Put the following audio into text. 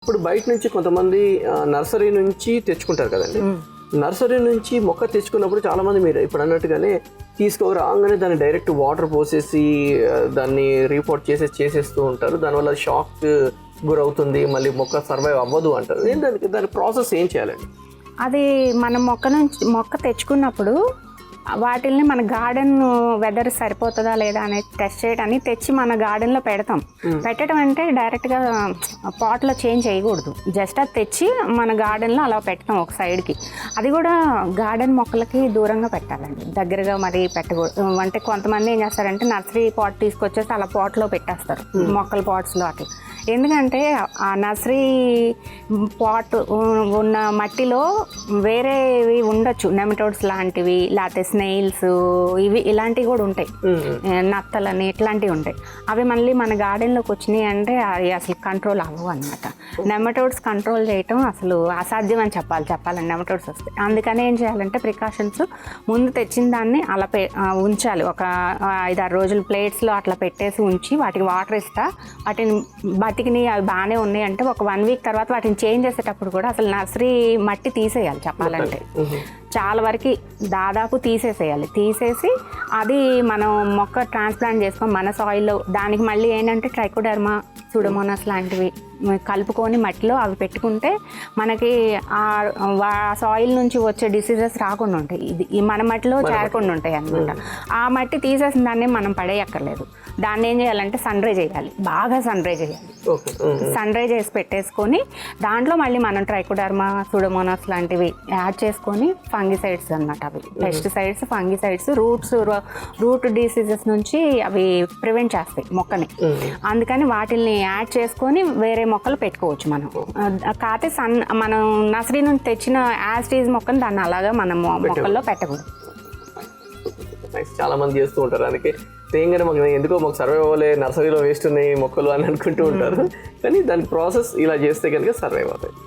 ఇప్పుడు బయట నుంచి కొంతమంది నర్సరీ నుంచి తెచ్చుకుంటారు కదండి. నర్సరీ నుంచి మొక్క తెచ్చుకున్నప్పుడు చాలామంది మీరు ఇప్పుడు అన్నట్టుగానే రాగానే దాన్ని డైరెక్ట్ వాటర్ పోసేసి దాన్ని రీపోర్ట్ చేసేస్తూ ఉంటారు. దానివల్ల షాక్ గురవుతుంది, మళ్ళీ మొక్క సర్వైవ్ అవ్వదు అంటారు. దాని ప్రాసెస్ ఏం చేయాలండి? అది మనం మొక్క తెచ్చుకున్నప్పుడు వాటిల్ని మన గార్డెన్ వెదర్ సరిపోతుందా లేదా అనేది టెస్ట్ చేయడానికి తెచ్చి మన గార్డెన్లో పెడతాం. పెట్టడం అంటే డైరెక్ట్గా పాట్లో చేంజ్ చేయకూడదు. జస్ట్ అది తెచ్చి మన గార్డెన్లో అలా పెడతాం ఒక సైడ్కి. అది కూడా గార్డెన్ మొక్కలకి దూరంగా పెట్టాలండి, దగ్గరగా మరి పెట్టకూడదు. అంటే కొంతమంది ఏం చేస్తారంటే నర్సరీ పాట్ తీసుకొచ్చేసి అలా పాట్లో పెట్టేస్తారు, మొక్కల పాట్స్లో అట్లా. ఎందుకంటే ఆ నర్సరీ పాట్ ఉన్న మట్టిలో వేరేవి ఉండొచ్చు, నెమటోడ్స్ లాంటివి, లేకపోతే స్నేయిల్స్, ఇలాంటివి కూడా ఉంటాయి, నత్తలని ఇట్లాంటివి ఉంటాయి. అవి మళ్ళీ మన గార్డెన్లోకి వచ్చినాయి అంటే అవి అసలు కంట్రోల్ అవ్వవు అనమాట. నెమటోడ్స్ కంట్రోల్ చేయటం అసలు అసాధ్యం అని చెప్పాలండి నెమటోడ్స్ వస్తాయి. అందుకని ఏం చేయాలంటే ప్రికాషన్స్ ముందు తెచ్చిన దాన్ని అలా ఉంచాలి. ఒక 5-6 రోజులు ప్లేట్స్లో అట్లా పెట్టేసి ఉంచి వాటికి వాటర్ ఇస్తా, వాటిని బతికిని అవి బాగానే ఉన్నాయి అంటే ఒక 1 వీక్ తర్వాత వాటిని చేంజ్ చేసేటప్పుడు కూడా అసలు నర్సరీ మట్టి తీసేయాలి చెప్పాలంటే. చాలా వరకు దాదాపు తీసేసి అది మనం మొక్క ట్రాన్స్ప్లాంట్ చేసుకొని మన సాయిల్లో దానికి మళ్ళీ ఏంటంటే ట్రైకోడర్మా, సూడోమోనాస్ లాంటివి కలుపుకొని మట్టిలో అవి పెట్టుకుంటే మనకి ఆ సాయిల్ నుంచి వచ్చే డిసీజెస్ రాకుండా ఉంటాయి, ఇది మన మట్టిలో చేరకుండా ఉంటాయి అన్నమాట. ఆ మట్టి తీసేసిన దాన్ని మనం పడేయక్కర్లేదు. దాన్ని ఏం చేయాలంటే సన్ డ్రై చేయాలి, బాగా సన్ డ్రై చేయాలి. సన్ డ్రై చేసి పెట్టేసుకొని దాంట్లో మళ్ళీ మనం ట్రైకోడర్మా, సూడోమోనాస్ లాంటివి యాడ్ చేసుకొని ఫంగిసైడ్స్ అన్నమాట, అవి పెస్టిసైడ్స్, ఫంగిసైడ్స్ రూట్ డిసీజెస్ నుంచి అవి ప్రివెంట్ చేస్తాయి మొక్కని. అందుకని వాటిని యాడ్ చేసుకొని వేరే మొక్కలు పెట్టుకోవచ్చు మనం. కాకపోతే మనం నర్సరీ నుంచి తెచ్చిన యాస్టీజ్ మొక్కను దాన్ని అలాగా మనం మొక్కల్లో పెట్టకూడదు. చాలా మంది చేస్తూ ఉంటారు, అందుకే తేంగానే మాకు సర్వైవ్ అవ్వలే, నర్సరీలో వేస్ట్ ఉన్నాయి మొక్కలు అని అనుకుంటూ ఉంటారు. కానీ దాని ప్రాసెస్ ఇలా చేస్తే కనుక సర్వైవ్ అవుతాయి.